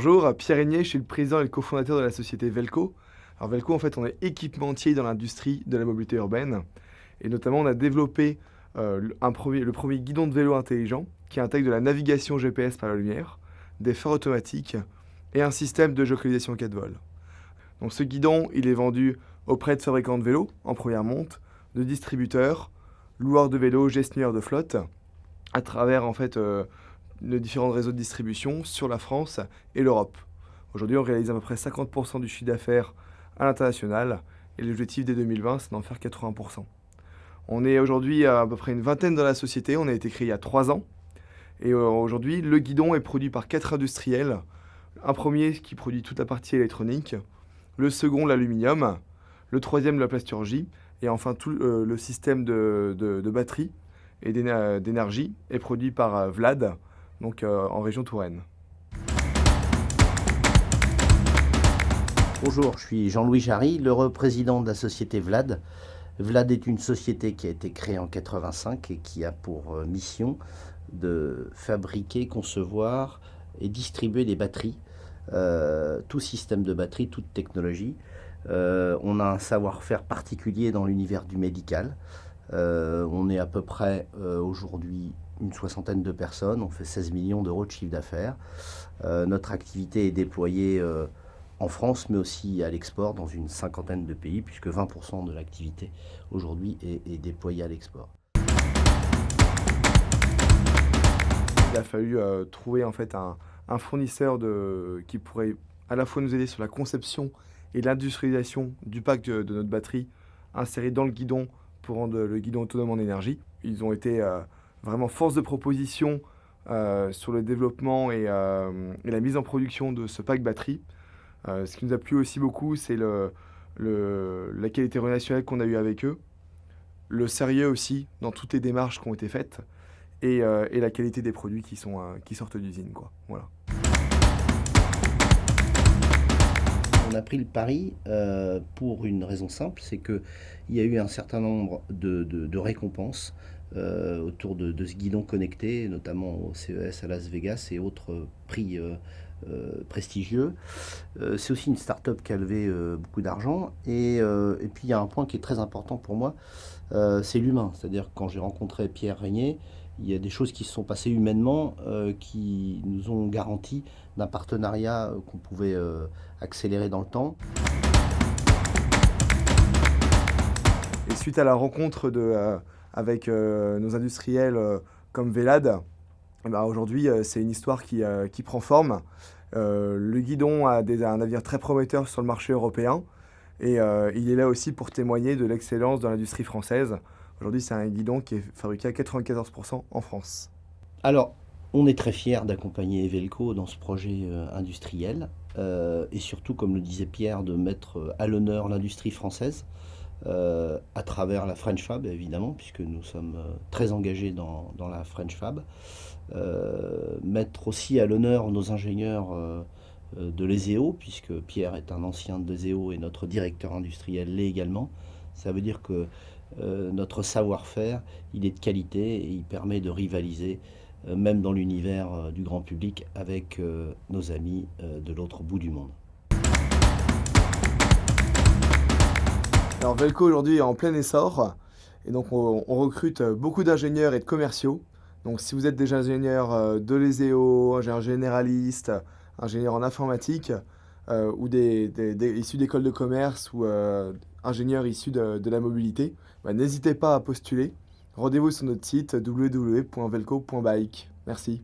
Bonjour, Pierre Régnier, je suis le président et le cofondateur de la société Velco. Alors Velco, en fait, on est équipementier dans l'industrie de la mobilité urbaine. Et notamment, on a développé le premier guidon de vélo intelligent qui intègre de la navigation GPS par la lumière, des phares automatiques et un système de géolocalisation 4 vols. Donc ce guidon, il est vendu auprès de fabricants de vélos en première monte, de distributeurs, loueurs de vélos, gestionnaires de flotte, à travers en fait nos différents réseaux de distribution sur la France et l'Europe. Aujourd'hui, on réalise à peu près 50% du chiffre d'affaires à l'international et l'objectif dès 2020, c'est d'en faire 80%. On est aujourd'hui à peu près une vingtaine dans la société, on a été créé il y a 3 ans. Et aujourd'hui, le guidon est produit par 4 industriels. Un premier qui produit toute la partie électronique, le second l'aluminium, le troisième la plasturgie, et enfin tout le système de batterie et d'énergie est produit par Vlad, donc en région Touraine. Bonjour, je suis Jean-Louis Jarry, le président de la société Vlad. Vlad est une société qui a été créée en 85 et qui a pour mission de fabriquer, concevoir et distribuer des batteries, tout système de batterie, toute technologie. On a un savoir-faire particulier dans l'univers du médical. On est à peu près aujourd'hui une soixantaine de personnes, on fait 16 millions d'euros de chiffre d'affaires. Notre activité est déployée en France, mais aussi à l'export dans une cinquantaine de pays, puisque 20% de l'activité aujourd'hui est déployée à l'export. Il a fallu trouver en fait un fournisseur qui pourrait à la fois nous aider sur la conception et l'industrialisation du pack de notre batterie inséré dans le guidon pour rendre le guidon autonome en énergie. Ils ont été vraiment force de proposition sur le développement et la mise en production de ce pack batterie. Ce qui nous a plu aussi beaucoup, c'est la qualité relationnelle qu'on a eue avec eux, le sérieux aussi dans toutes les démarches qui ont été faites et la qualité des produits qui sortent d'usine, quoi. Voilà. On a pris le pari pour une raison simple, c'est qu'il y a eu un certain nombre de récompenses autour de ce guidon connecté, notamment au CES à Las Vegas et autres prix prestigieux. C'est aussi une start-up qui a levé beaucoup d'argent. Et puis il y a un point qui est très important pour moi, c'est l'humain. C'est-à-dire que quand j'ai rencontré Pierre Régnier, il y a des choses qui se sont passées humainement qui nous ont garanti d'un partenariat qu'on pouvait accélérer dans le temps. Et suite à la rencontre avec nos industriels comme Velad, eh ben aujourd'hui c'est une histoire qui prend forme. Le guidon a un navire très prometteur sur le marché européen et il est là aussi pour témoigner de l'excellence de l'industrie française. Aujourd'hui, c'est un guidon qui est fabriqué à 94% en France. Alors, on est très fiers d'accompagner Velco dans ce projet industriel et surtout, comme le disait Pierre, de mettre à l'honneur l'industrie française à travers la French Fab, évidemment, puisque nous sommes très engagés dans la French Fab. Mettre aussi à l'honneur nos ingénieurs de l'ESEO, puisque Pierre est un ancien de l'ESEO et notre directeur industriel l'est également. Ça veut dire que notre savoir-faire, il est de qualité et il permet de rivaliser, même dans l'univers du grand public, avec nos amis de l'autre bout du monde. Alors Velco aujourd'hui est en plein essor et donc on recrute beaucoup d'ingénieurs et de commerciaux. Donc si vous êtes déjà ingénieur de l'ESEO, ingénieur généraliste, ingénieur en informatique ou issus d'écoles de commerce ou ingénieurs issus de la mobilité, n'hésitez pas à postuler. Rendez-vous sur notre site www.velco.bike. Merci.